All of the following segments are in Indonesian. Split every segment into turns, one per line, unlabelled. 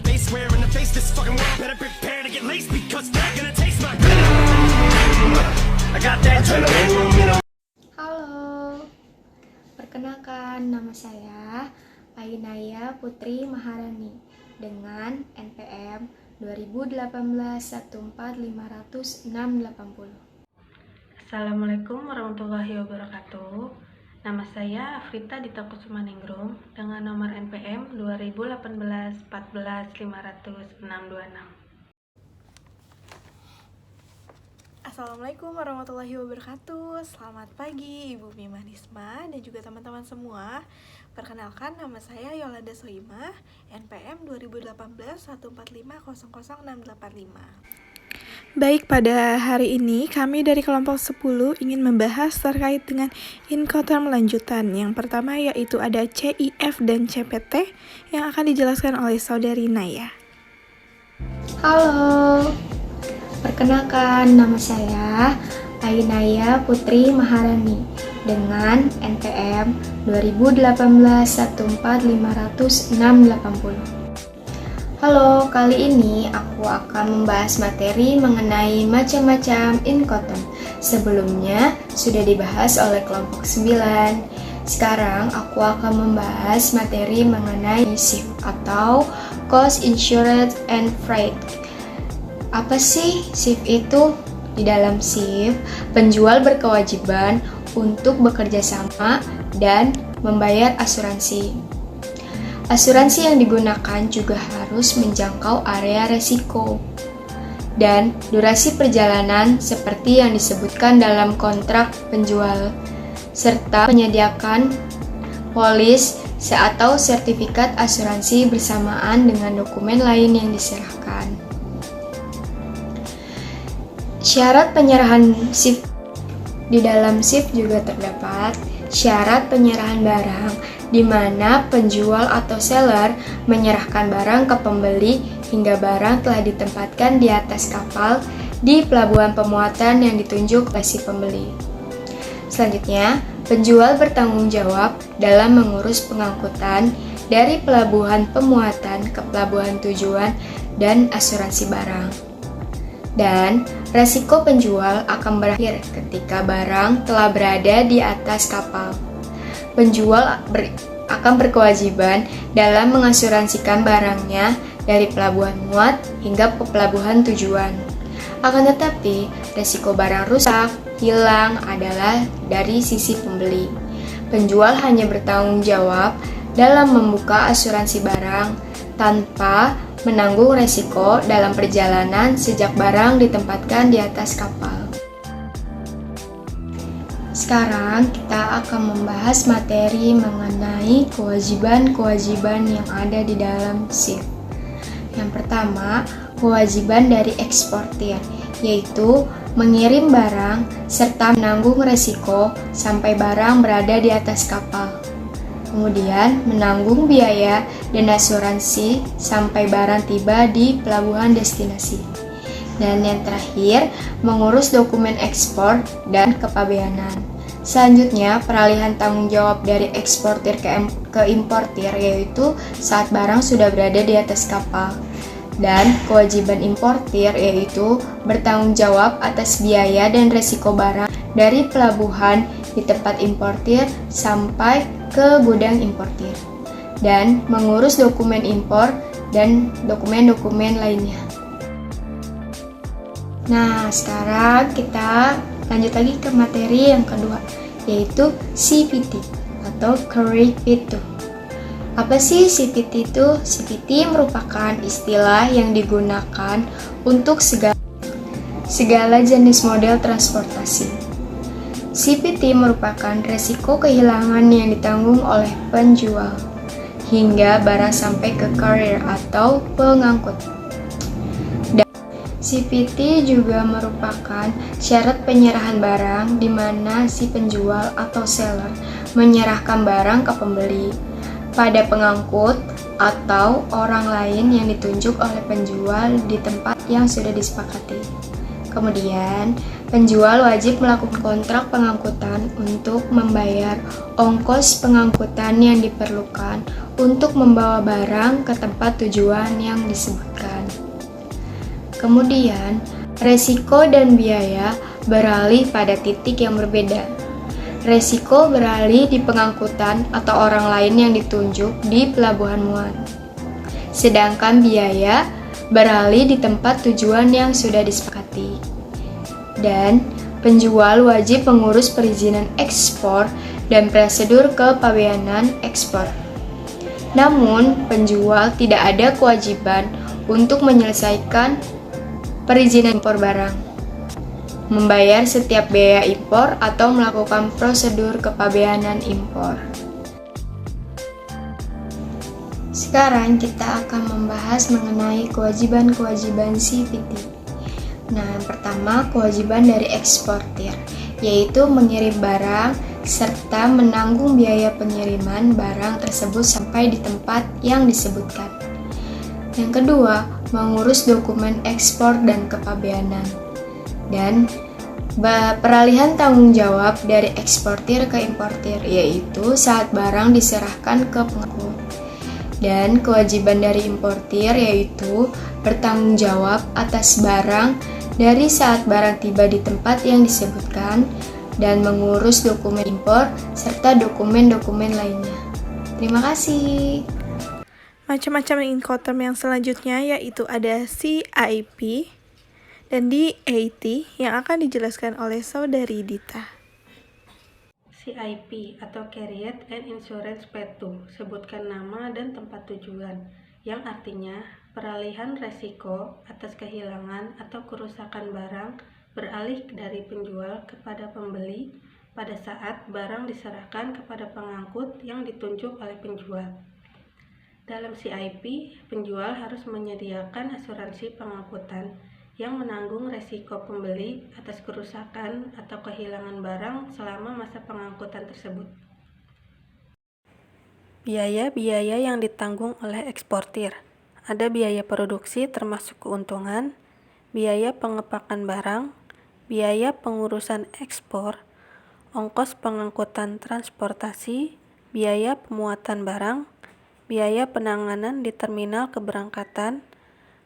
the face, square in the face. This fucking world better prepare to get laced because they're gonna taste my. I got that adrenaline.
Halo, perkenalkan nama saya Ainaya Putri Maharani dengan NPM 2018-14500-680.
Assalamualaikum warahmatullahi wabarakatuh. Nama saya Afrita Dita Kusumaningrum dengan nomor NPM 2018-14-500-626.
Assalamualaikum warahmatullahi wabarakatuh. Selamat pagi Ibu Bimanisma dan juga teman-teman semua. Perkenalkan, nama saya Yolanda Soimah, NPM 2018-14500-685. Baik, pada hari ini kami dari kelompok 10 ingin membahas terkait dengan Incoterm lanjutan. Yang pertama yaitu ada CIF dan CPT yang akan dijelaskan oleh Saudari Naya.
Halo, perkenalkan nama saya Ainaya Putri Maharani dengan NPM 2018-14500-680. Halo, kali ini aku akan membahas materi mengenai macam-macam Incoterm. Sebelumnya sudah dibahas oleh kelompok 9. Sekarang aku akan membahas materi mengenai CIF atau Cost, Insurance, and Freight. Apa sih CIF itu? Di dalam CIF, penjual berkewajiban untuk bekerja sama dan membayar asuransi. Asuransi yang digunakan juga harus menjangkau area resiko dan durasi perjalanan seperti yang disebutkan dalam kontrak penjual, serta menyediakan polis atau sertifikat asuransi bersamaan dengan dokumen lain yang diserahkan. Syarat penyerahan CIF. Di dalam CIF juga terdapat syarat penyerahan barang, di mana penjual atau seller menyerahkan barang ke pembeli hingga barang telah ditempatkan di atas kapal di pelabuhan pemuatan yang ditunjuk oleh si pembeli. Selanjutnya, penjual bertanggung jawab dalam mengurus pengangkutan dari pelabuhan pemuatan ke pelabuhan tujuan dan asuransi barang. Dan resiko penjual akan berakhir ketika barang telah berada di atas kapal. Penjual akan berkewajiban dalam mengasuransikan barangnya dari pelabuhan muat hingga ke pelabuhan tujuan. Akan tetapi, resiko barang rusak, hilang adalah dari sisi pembeli. Penjual hanya bertanggung jawab dalam membuka asuransi barang tanpa menanggung resiko dalam perjalanan sejak barang ditempatkan di atas kapal. Sekarang kita akan membahas materi mengenai kewajiban-kewajiban yang ada di dalam CIF. Yang pertama, kewajiban dari eksportir, yaitu mengirim barang serta menanggung resiko sampai barang berada di atas kapal. Kemudian, menanggung biaya dan asuransi sampai barang tiba di pelabuhan destinasi. Dan yang terakhir, mengurus dokumen ekspor dan kepabeanan. Selanjutnya, peralihan tanggung jawab dari eksportir ke importir, yaitu saat barang sudah berada di atas kapal. Dan kewajiban importir, yaitu bertanggung jawab atas biaya dan resiko barang dari pelabuhan di tempat importir sampai ke gudang importir. Dan mengurus dokumen impor dan dokumen-dokumen lainnya. Nah, sekarang kita lanjut lagi ke materi yang kedua, yaitu CPT atau Credit Itu. Apa sih CPT itu? CPT merupakan istilah yang digunakan untuk segala jenis model transportasi. CPT merupakan resiko kehilangan yang ditanggung oleh penjual hingga barang sampai ke carrier atau pengangkut. CPT juga merupakan syarat penyerahan barang di mana si penjual atau seller menyerahkan barang ke pembeli, pada pengangkut, atau orang lain yang ditunjuk oleh penjual di tempat yang sudah disepakati. Kemudian, penjual wajib melakukan kontrak pengangkutan untuk membayar ongkos pengangkutan yang diperlukan untuk membawa barang ke tempat tujuan yang disebutkan. Kemudian, resiko dan biaya beralih pada titik yang berbeda. Resiko beralih di pengangkutan atau orang lain yang ditunjuk di pelabuhan muat. Sedangkan biaya beralih di tempat tujuan yang sudah disepakati. Dan penjual wajib mengurus perizinan ekspor dan prosedur kepabeanan ekspor. Namun, penjual tidak ada kewajiban untuk menyelesaikan perizinan impor barang, membayar setiap biaya impor atau melakukan prosedur kepabeanan impor. Sekarang kita akan membahas mengenai kewajiban-kewajiban CVT. Nah, yang pertama kewajiban dari eksportir, yaitu mengirim barang serta menanggung biaya pengiriman barang tersebut sampai di tempat yang disebutkan. Yang kedua, mengurus dokumen ekspor dan kepabeanan. Dan peralihan tanggung jawab dari eksportir ke importir, yaitu saat barang diserahkan ke pengangkut. Dan kewajiban dari importir yaitu bertanggung jawab atas barang dari saat barang tiba di tempat yang disebutkan dan mengurus dokumen impor serta dokumen-dokumen lainnya. Terima kasih.
Macam-macam Incoterm yang selanjutnya yaitu ada CIP dan DAT yang akan dijelaskan oleh Saudari Dita.
CIP atau Carrier and Insurance P2, sebutkan nama dan tempat tujuan, yang artinya peralihan resiko atas kehilangan atau kerusakan barang beralih dari penjual kepada pembeli pada saat barang diserahkan kepada pengangkut yang ditunjuk oleh penjual. Dalam CIP, penjual harus menyediakan asuransi pengangkutan yang menanggung resiko pembeli atas kerusakan atau kehilangan barang selama masa pengangkutan tersebut. Biaya-biaya yang ditanggung oleh eksportir. Ada biaya produksi termasuk keuntungan, biaya pengepakan barang, biaya pengurusan ekspor, ongkos pengangkutan transportasi, biaya pemuatan barang, biaya penanganan di terminal keberangkatan,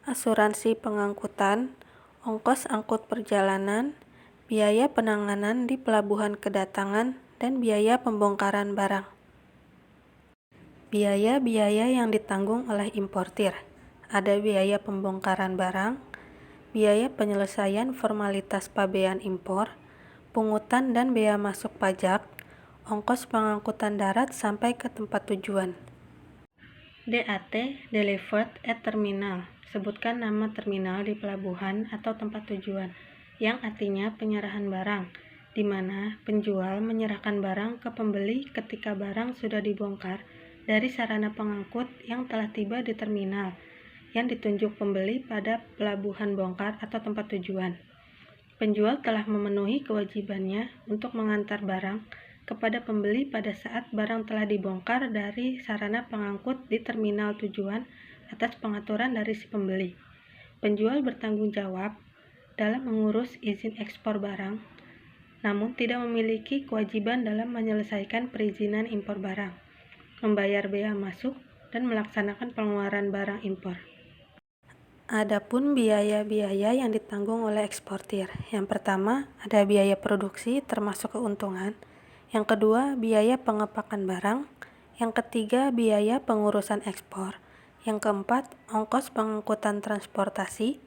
asuransi pengangkutan, ongkos angkut perjalanan, biaya penanganan di pelabuhan kedatangan, dan biaya pembongkaran barang. Biaya-biaya yang ditanggung oleh importir. Ada biaya pembongkaran barang, biaya penyelesaian formalitas pabean impor, pungutan dan bea masuk pajak, ongkos pengangkutan darat sampai ke tempat tujuan. DAT, Delivered at Terminal, sebutkan nama terminal di pelabuhan atau tempat tujuan, yang artinya penyerahan barang, di mana penjual menyerahkan barang ke pembeli ketika barang sudah dibongkar dari sarana pengangkut yang telah tiba di terminal, yang ditunjuk pembeli pada pelabuhan bongkar atau tempat tujuan. Penjual telah memenuhi kewajibannya untuk mengantar barang kepada pembeli pada saat barang telah dibongkar dari sarana pengangkut di terminal tujuan atas pengaturan dari si pembeli. Penjual bertanggung jawab dalam mengurus izin ekspor barang, namun tidak memiliki kewajiban dalam menyelesaikan perizinan impor barang, membayar bea masuk, dan melaksanakan pengeluaran barang impor. Adapun biaya-biaya yang ditanggung oleh eksportir. Yang pertama, ada biaya produksi termasuk keuntungan. Yang kedua, biaya pengepakan barang. Yang ketiga, biaya pengurusan ekspor. Yang keempat, ongkos pengangkutan transportasi.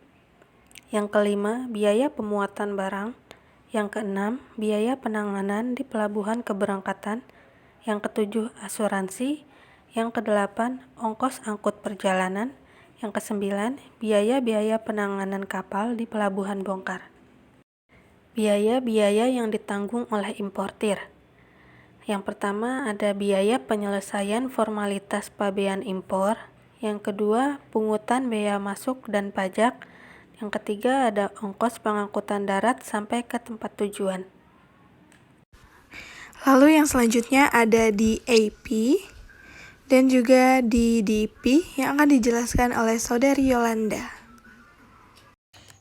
Yang kelima, biaya pemuatan barang. Yang keenam, biaya penanganan di pelabuhan keberangkatan. Yang ketujuh, asuransi. Yang kedelapan, ongkos angkut perjalanan. Yang kesembilan, biaya-biaya penanganan kapal di pelabuhan bongkar. Biaya-biaya yang ditanggung oleh importir. Yang pertama ada biaya penyelesaian formalitas pabean impor. Yang kedua, pungutan bea masuk dan pajak. Yang ketiga ada ongkos pengangkutan darat sampai ke tempat tujuan.
Lalu yang selanjutnya ada DAP dan juga DDP yang akan dijelaskan oleh Saudari Yolanda.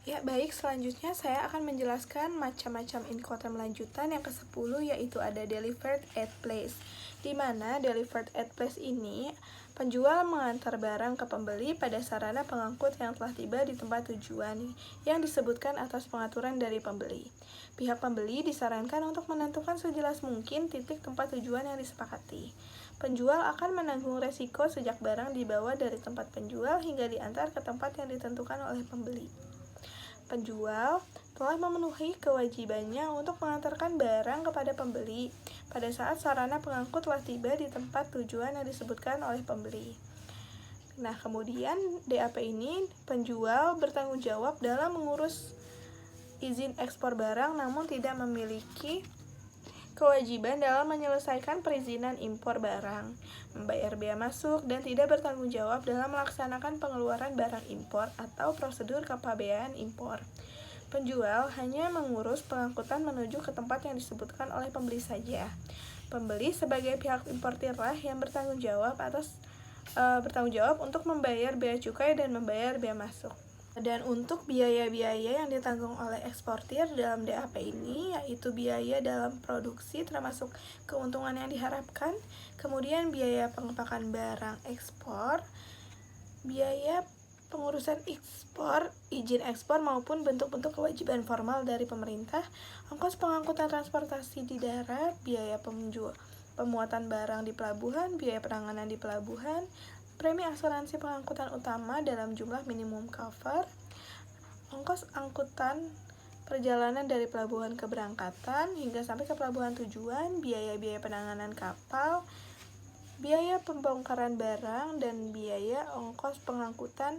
Ya baik, selanjutnya saya akan menjelaskan macam-macam Incoterm lanjutan yang ke-10 yaitu ada Delivered at Place, di mana Delivered at Place ini Penjual mengantar barang ke pembeli pada sarana pengangkut yang telah tiba di tempat tujuan yang disebutkan atas pengaturan dari pembeli. Pihak pembeli disarankan untuk menentukan sejelas mungkin titik tempat tujuan yang disepakati. Penjual akan menanggung resiko sejak barang dibawa dari tempat penjual hingga diantar ke tempat yang ditentukan oleh pembeli. Penjual telah memenuhi kewajibannya untuk mengantarkan barang kepada pembeli pada saat sarana pengangkut telah tiba di tempat tujuan yang disebutkan oleh pembeli. Nah, kemudian DAP ini penjual bertanggung jawab dalam mengurus izin ekspor barang namun tidak memiliki kewajiban dalam menyelesaikan perizinan impor barang, membayar bea masuk, dan tidak bertanggung jawab dalam melaksanakan pengeluaran barang impor atau prosedur kepabeanan impor. Penjual hanya mengurus pengangkutan menuju ke tempat yang disebutkan oleh pembeli saja. Pembeli sebagai pihak importirlah yang bertanggung jawab untuk membayar bea cukai dan membayar bea masuk. Dan untuk biaya-biaya yang ditanggung oleh eksportir dalam DAP ini yaitu biaya dalam produksi termasuk keuntungan yang diharapkan, kemudian biaya pengepakan barang ekspor, biaya pengurusan ekspor, izin ekspor maupun bentuk-bentuk kewajiban formal dari pemerintah, ongkos pengangkutan transportasi di darat, biaya pemuatan barang di pelabuhan, biaya penanganan di pelabuhan, premi asuransi pengangkutan utama dalam jumlah minimum cover, ongkos angkutan perjalanan dari pelabuhan keberangkatan hingga sampai ke pelabuhan tujuan, biaya-biaya penanganan kapal, biaya pembongkaran barang, dan biaya ongkos pengangkutan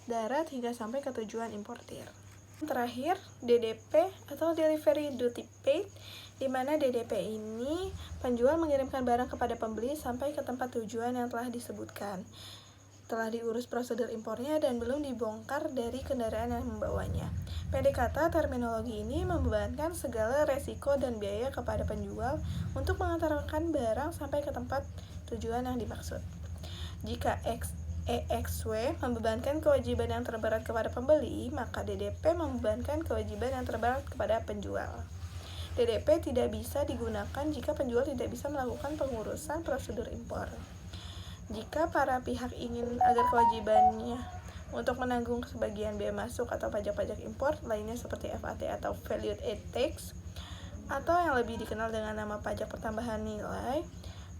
darat hingga sampai ke tujuan importir. Terakhir, DDP atau Delivery Duty Paid, di mana DDP ini penjual mengirimkan barang kepada pembeli sampai ke tempat tujuan yang telah disebutkan. Telah diurus prosedur impornya dan belum dibongkar dari kendaraan yang membawanya. Pendek kata, terminologi ini membebankan segala resiko dan biaya kepada penjual untuk mengantarkan barang sampai ke tempat tujuan yang dimaksud. Jika EXW membebankan kewajiban yang terberat kepada pembeli, maka DDP membebankan kewajiban yang terberat kepada penjual. DDP tidak bisa digunakan jika penjual tidak bisa melakukan pengurusan prosedur impor. Jika para pihak ingin agar kewajibannya untuk menanggung sebagian bea masuk atau pajak-pajak impor lainnya seperti VAT atau Value Added Tax, atau yang lebih dikenal dengan nama pajak pertambahan nilai,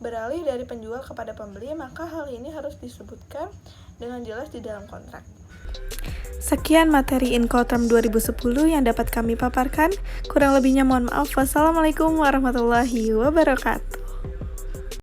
beralih dari penjual kepada pembeli, maka hal ini harus disebutkan dengan jelas di dalam kontrak.
Sekian materi Incoterm 2010 yang dapat kami paparkan. Kurang lebihnya mohon maaf. Wassalamualaikum warahmatullahi wabarakatuh.